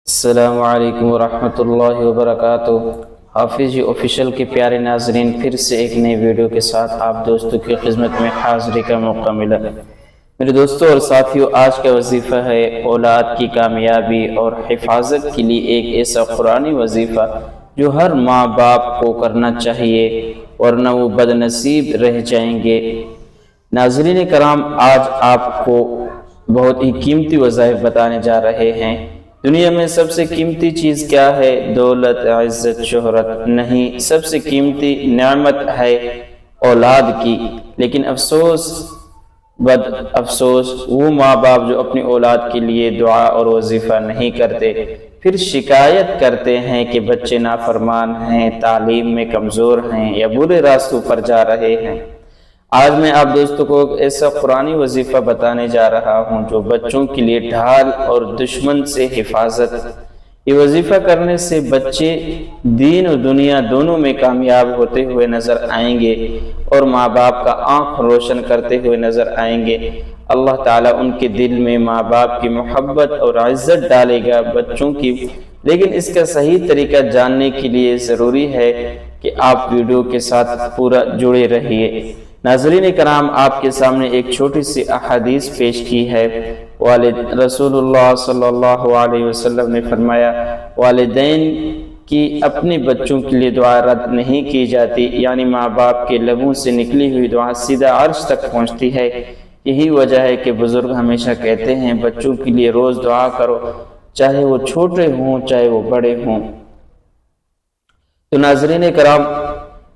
السلام علیکم ورحمۃ اللہ وبرکاتہ۔ حافظ آفیشیل کے پیارے ناظرین، پھر سے ایک نئی ویڈیو کے ساتھ آپ دوستوں کی خدمت میں حاضری کا موقع ملا۔ میرے دوستوں اور ساتھیوں، آج کا وظیفہ ہے اولاد کی کامیابی اور حفاظت کے لیے ایک ایسا قرآنی وظیفہ جو ہر ماں باپ کو کرنا چاہیے، ورنہ وہ بد نصیب رہ جائیں گے۔ ناظرین کرام، آج آپ کو بہت ہی قیمتی وظائف بتانے جا رہے ہیں۔ دنیا میں سب سے قیمتی چیز کیا ہے؟ دولت، عزت، شہرت نہیں، سب سے قیمتی نعمت ہے اولاد کی۔ لیکن افسوس، بد افسوس، وہ ماں باپ جو اپنی اولاد کے لیے دعا اور وظیفہ نہیں کرتے، پھر شکایت کرتے ہیں کہ بچے نافرمان ہیں، تعلیم میں کمزور ہیں یا برے راستوں پر جا رہے ہیں۔ آج میں آپ دوستوں کو ایک ایسا قرآنی وظیفہ بتانے جا رہا ہوں جو بچوں کے لیے ڈھال اور دشمن سے حفاظت۔ یہ وظیفہ کرنے سے بچے دین و دنیا دونوں میں کامیاب ہوتے ہوئے نظر آئیں گے اور ماں باپ کا آنکھ روشن کرتے ہوئے نظر آئیں گے۔ اللہ تعالیٰ ان کے دل میں ماں باپ کی محبت اور عزت ڈالے گا بچوں کی۔ لیکن اس کا صحیح طریقہ جاننے کے لیے ضروری ہے کہ آپ ویڈیو کے ساتھ پورا جڑے رہیے۔ ناظرین کرام، آپ کے سامنے ایک چھوٹی سی احادیث پیش کی ہے۔ رسول اللہ صلی اللہ علیہ وسلم نے فرمایا، والدین کی اپنے بچوں کے لیے دعا رد نہیں کی جاتی، یعنی ماں باپ کے لبوں سے نکلی ہوئی دعا سیدھا عرش تک پہنچتی ہے۔ یہی وجہ ہے کہ بزرگ ہمیشہ کہتے ہیں بچوں کے لیے روز دعا کرو، چاہے وہ چھوٹے ہوں چاہے وہ بڑے ہوں۔ تو ناظرین کرام،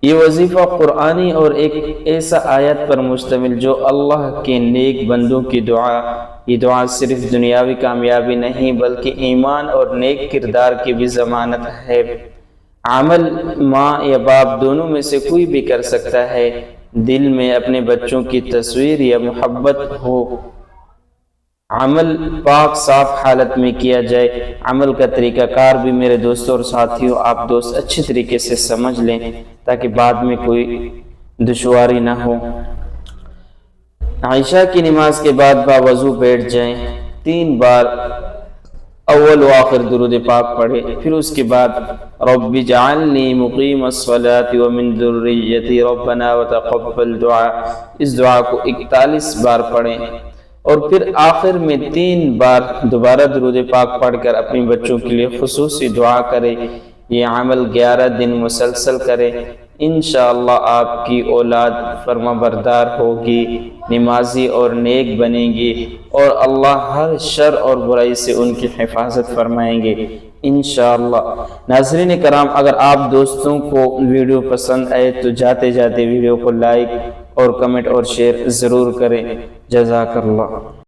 یہ وظیفہ قرآنی اور ایک ایسا آیت پر مشتمل جو اللہ کے نیک بندوں کی دعا، یہ دعا صرف دنیاوی کامیابی نہیں بلکہ ایمان اور نیک کردار کی بھی ضمانت ہے۔ عمل ماں یا باپ دونوں میں سے کوئی بھی کر سکتا ہے۔ دل میں اپنے بچوں کی تصویر یا محبت ہو، عمل پاک صاف حالت میں کیا جائے۔ عمل کا طریقہ کار بھی میرے دوستوں اور ساتھیوں آپ دوست اچھی طریقے سے سمجھ لیں تاکہ بعد میں کوئی دشواری نہ ہو۔ عشاء کی نماز کے بعد باوضو بیٹھ جائیں، 3 بار اول و آخر درود پاک پڑھیں، پھر اس کے بعد رب اجعلنی مقیم الصلاۃ ومن ذریتی ربنا وتقبل دعا، اس دعا کو 41 بار پڑھیں، اور پھر آخر میں 3 بار دوبارہ درود پاک پڑھ کر اپنے بچوں کے لیے خصوصی دعا کریں۔ یہ عمل 11 دن مسلسل کریں، انشاءاللہ آپ کی اولاد فرما بردار ہوگی، نمازی اور نیک بنے گی، اور اللہ ہر شر اور برائی سے ان کی حفاظت فرمائیں گے انشاءاللہ۔ ناظرین کرام، اگر آپ دوستوں کو ویڈیو پسند آئے تو جاتے جاتے ویڈیو کو لائک اور کمنٹ اور شیئر ضرور کریں۔ جزاک اللہ۔